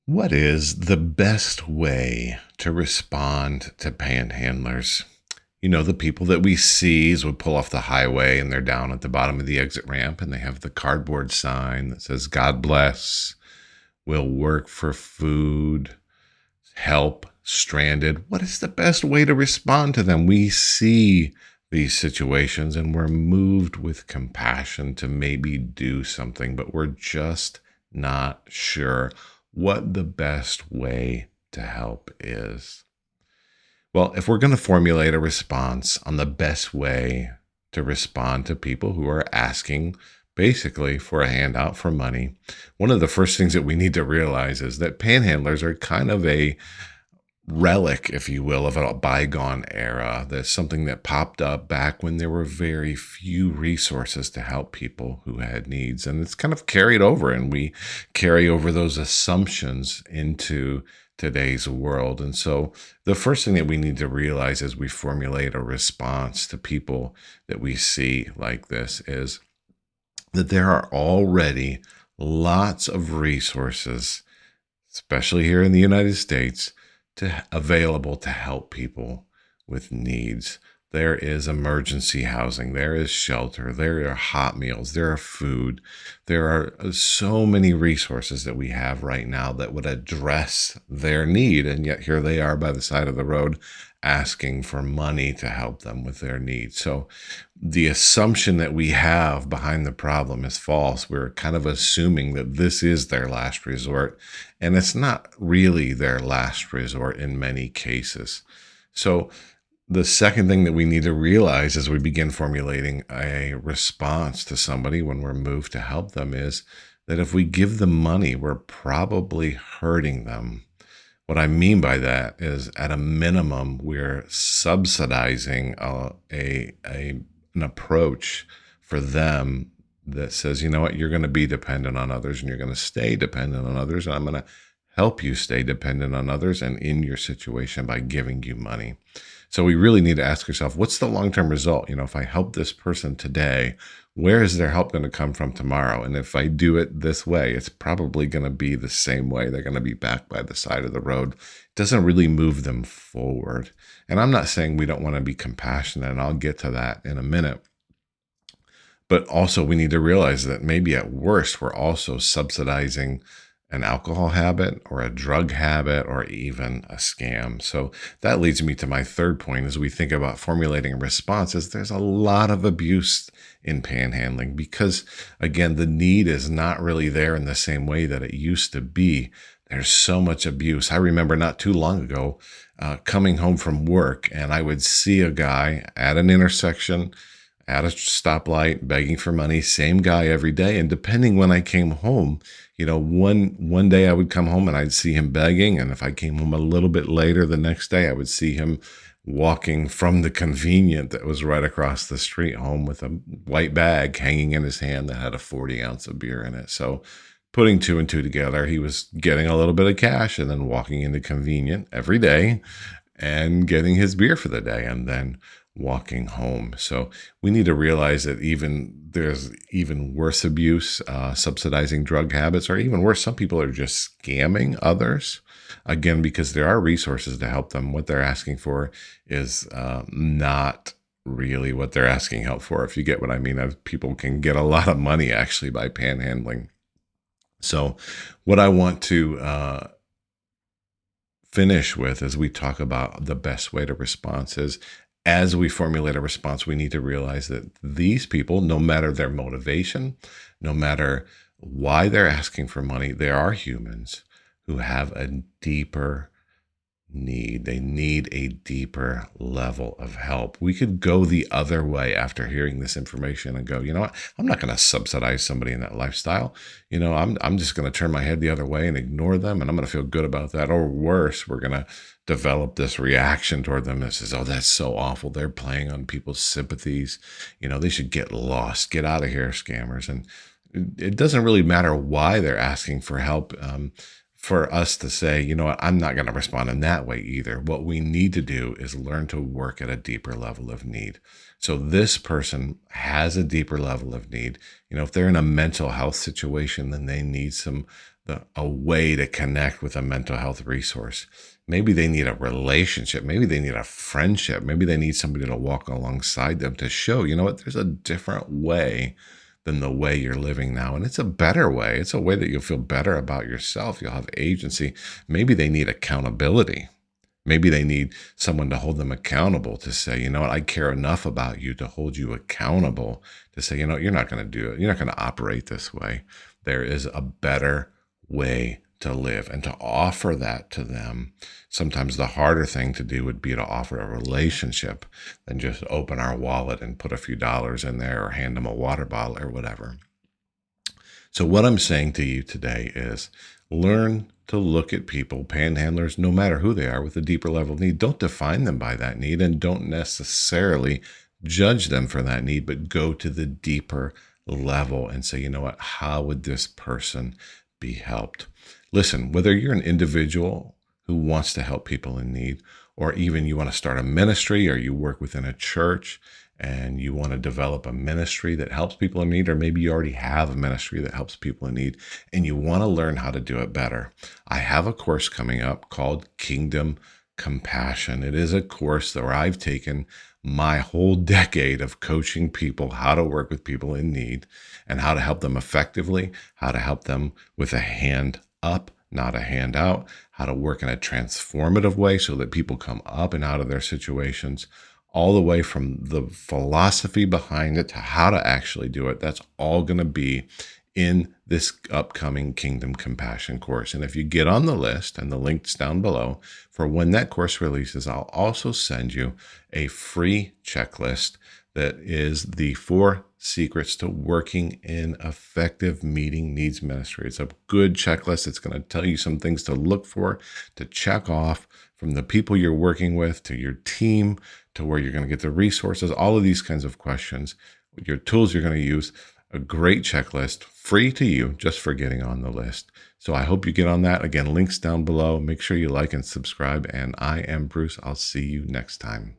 What is the best way to respond to panhandlers? The people that we see as we pull off the highway and they're down at the bottom of the exit ramp and they have the cardboard sign that says, God bless, will work for food, help, stranded. What is the best way to respond to them? We see these situations and we're moved with compassion to maybe do something, but we're just not sure what the best way to help is. Well, if we're going to formulate a response on the best way to respond to people who are asking basically for a handout for money, one of the first things that we need to realize is that panhandlers are kind of a relic, if you will, of a bygone era. That's something that popped up back when there were very few resources to help people who had needs. And it's kind of carried over, and we carry over those assumptions into today's world. And so the first thing that we need to realize as we formulate a response to people that we see like this is that there are already lots of resources, especially here in the United States, available to help people with needs. There is emergency housing, there is shelter, there are hot meals, there are food. There are so many resources that we have right now that would address their need. And yet here they are by the side of the road asking for money to help them with their needs. So the assumption that we have behind the problem is false. We're kind of assuming that this is their last resort, and it's not really their last resort in many cases. So the second thing that we need to realize as we begin formulating a response to somebody when we're moved to help them is that if we give them money, we're probably hurting them. What I mean by that is, at a minimum, we're subsidizing an approach for them that says, you know what, you're going to be dependent on others and you're going to stay dependent on others. And I'm going to help you stay dependent on others and in your situation by giving you money. So we really need to ask ourselves, what's the long-term result? If I help this person today, where is their help going to come from tomorrow? And if I do it this way, it's probably going to be the same way. They're going to be back by the side of the road. It doesn't really move them forward. And I'm not saying we don't want to be compassionate, and I'll get to that in a minute. But also we need to realize that maybe at worst, we're also subsidizing an alcohol habit or a drug habit or even a scam. So that leads me to my third point as we think about formulating a response is there's a lot of abuse in panhandling because, again, the need is not really there in the same way that it used to be. There's so much abuse. I remember not too long ago coming home from work, and I would see a guy at an intersection at a stoplight begging for money, same guy every day. And depending when I came home, one day I would come home and I'd see him begging. And if I came home a little bit later the next day, I would see him walking from the convenient that was right across the street home with a white bag hanging in his hand that had a 40-ounce of beer in it. So putting two and two together, he was getting a little bit of cash and then walking into convenient every day and getting his beer for the day and then walking home. So we need to realize that there's even worse abuse, subsidizing drug habits, or even worse, some people are just scamming others. Again, because there are resources to help them. What they're asking for is not really what they're asking help for, if you get what I mean. People can get a lot of money actually by panhandling. So what I want to finish with as we talk about the best way to respond is, as we formulate a response, we need to realize that these people, no matter their motivation, no matter why they're asking for money, they are humans who have a deeper need. They need a deeper level of help. We could go the other way after hearing this information and go, you know what? I'm not going to subsidize somebody in that lifestyle. I'm just going to turn my head the other way and ignore them, and I'm going to feel good about that. Or worse, we're going to develop this reaction toward them that says, oh, that's so awful. They're playing on people's sympathies. They should get lost. Get out of here, scammers. And it doesn't really matter why they're asking for help. For us to say, you know what, I'm not going to respond in that way either. What we need to do is learn to work at a deeper level of need. So this person has a deeper level of need. If they're in a mental health situation, then they need a way to connect with a mental health resource. Maybe they need a relationship. Maybe they need a friendship. Maybe they need somebody to walk alongside them to show, you know what, there's a different way than the way you're living now. And it's a better way. It's a way that you'll feel better about yourself. You'll have agency. Maybe they need accountability. Maybe they need someone to hold them accountable to say, you know what, I care enough about you to hold you accountable to say, you know, you're not going to do it. You're not going to operate this way. There is a better way to live, and to offer that to them. Sometimes the harder thing to do would be to offer a relationship than just open our wallet and put a few dollars in there or hand them a water bottle or whatever. So what I'm saying to you today is learn to look at people, panhandlers, no matter who they are, with a deeper level of need. Don't define them by that need, and don't necessarily judge them for that need, but go to the deeper level and say, you know what, how would this person be helped? Listen, whether you're an individual who wants to help people in need, or even you want to start a ministry, or you work within a church and you want to develop a ministry that helps people in need, or maybe you already have a ministry that helps people in need and you want to learn how to do it better. I have a course coming up called Kingdom Compassion. It is a course where I've taken my whole decade of coaching people how to work with people in need and how to help them effectively, how to help them with a hand up, not a hand out, how to work in a transformative way so that people come up and out of their situations, all the way from the philosophy behind it to how to actually do it. That's all going to be in this upcoming Kingdom Compassion course. And if you get on the list, and the link's down below, for when that course releases, I'll also send you a free checklist that is the 4 secrets to working in effective meeting needs ministry. It's a good checklist. It's going to tell you some things to look for, to check off, from the people you're working with, to your team, to where you're going to get the resources, all of these kinds of questions, your tools you're going to use. A great checklist, free to you, just for getting on the list. So I hope you get on that. Again, links down below. Make sure you like and subscribe. And I am Bruce. I'll see you next time.